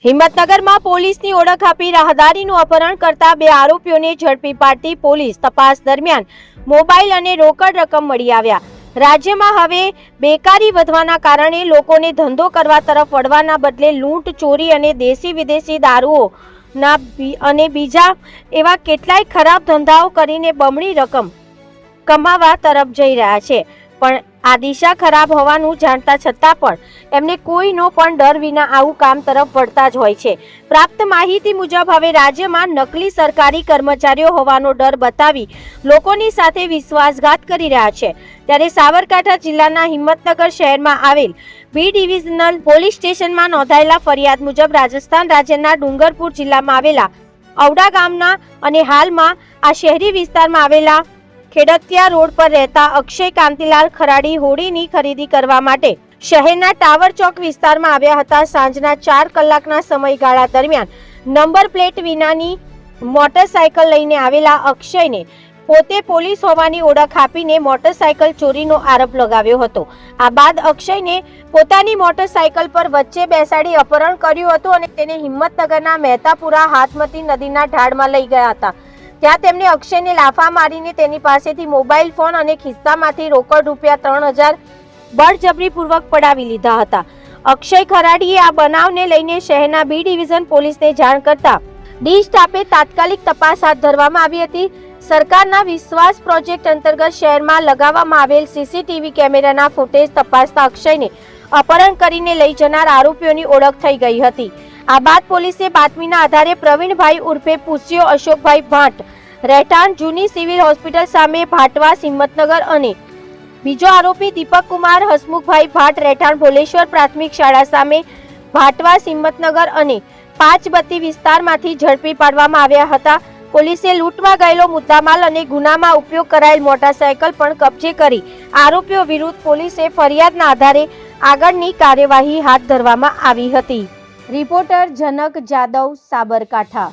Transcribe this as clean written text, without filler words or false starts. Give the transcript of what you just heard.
હિંમતનગરમાં પોલીસની ઓળખ આપી રાહદારીનું અપહરણ કરતા બે આરોપીઓને ઝડપી પાડતી પોલીસ તપાસ દરમિયાન મોબાઈલ અને રોકડ રકમ મળી આવ્યા। રાજ્યમાં હવે બેકારી વધવાના કારણે લોકોને ધંધો કરવા તરફ વળવાના બદલે લૂંટ, ચોરી અને દેશી વિદેશી દારૂઓના અને બીજા એવા કેટલાય ખરાબ ધંધાઓ કરીને બમણી રકમ કમાવા તરફ જઈ રહ્યા છે। પણ આ દિશા ખરાબ હોવાનું જાણતા છતાં પણ એમને કોઈનો પણ ડર વિના આવું કામ તરફ વળતા જ હોય છે। પ્રાપ્ત માહિતી મુજબ હવે રાજ્યમાં નકલી સરકારી કર્મચારીઓ હોવાનો ડર બતાવી લોકોની સાથે વિશ્વાસઘાત કરી રહ્યા છે। ત્યારે સાબરકાંઠા જિલ્લાના હિંમતનગર શહેરમાં આવેલ બી ડિવિઝનલ પોલીસ સ્ટેશનમાં નોંધાયેલા ફરિયાદ મુજબ રાજસ્થાન રાજ્યના ડુંગરપુર જિલ્લામાં આવેલા ઔડા ગામના અને હાલમાં આ શહેરી વિસ્તારમાં આવેલા ખેડતિયા રોડ પર રહેતા અક્ષય કાંતિલાલ ખરાડી હોડીની ખરીદી કરવા માટે શહેરના ટાવર ચોક વિસ્તારમાં આવ્યા હતા। સાંજના 4 કલાકના સમયગાળા દરમિયાન નંબર પ્લેટ વિનાની મોટરસાયકલ લઈને આવેલા અક્ષયને પોતે પોલીસ હોવાની ઓળખ આપીને મોટરસાયકલ ચોરીનો આરોપ લગાવ્યો હતો। આ બાદ અક્ષયને પોતાની મોટરસાયકલ પર વચ્ચે બેસાડી અપહરણ કર્યું હતું અને તેને હિંમતનગરના મહેતાપુરા હાથમતી નદીના ઢાળમાં લઈ ગયા હતા। ત્યાં તેમને અક્ષયને લાફા મારીને તેની પાસેથી મોબાઈલ ફોન અને ખિસ્સામાંથી રોકડ ₹3000 બળજબરીપૂર્વક પડાવી લીધા હતા। અક્ષય ખરાડીએ આ બનાવને લઈને શહેરના બી ડિવિઝન પોલીસને જાણ કરતા ડી સ્ટાફે તાત્કાલિક તપાસ હાથ ધરવામાં આવી હતી। સરકારના વિશ્વાસ પ્રોજેક્ટ અંતર્ગત શહેરમાં લગાવવામાં આવેલ સીસીટીવી કેમેરાના ફૂટેજ તપાસતા અક્ષયને અપહરણ કરીને લઈ જનાર આરોપીઓની ઓળખ થઈ ગઈ હતી। આ બાદ પોલીસે બાતમીના આધારે પ્રવીણભાઈ ઉર્ફે પૂસ્યો અશોકભાઈ ભાટ રહેઠાણ જૂની સિવિલ હોસ્પિટલ સામે ભાટવાસ હિંમતનગર અને બીજો આરોપી દીપક કુમાર હસમુખભાઈ ભાટ રહેઠાણ ભોલેશ્વર પ્રાથમિક શાળા સામે ભાટવાસ હિંમતનગર અને પાંચબત્તી વિસ્તારમાંથી ઝડપી પાડવામાં આવ્યા હતા। પોલીસે લૂંટમાં ગયેલો મુદ્દામાલ અને ગુનામાં ઉપયોગ કરાયેલ મોટરસાયકલ પણ કબજે કરી આરોપીઓ વિરુદ્ધ પોલીસે ફરિયાદના આધારે આગળની કાર્યવાહી હાથ ધરવામાં આવી હતી। રિપોર્ટર જનક જાદવ, સાબરકાંઠા।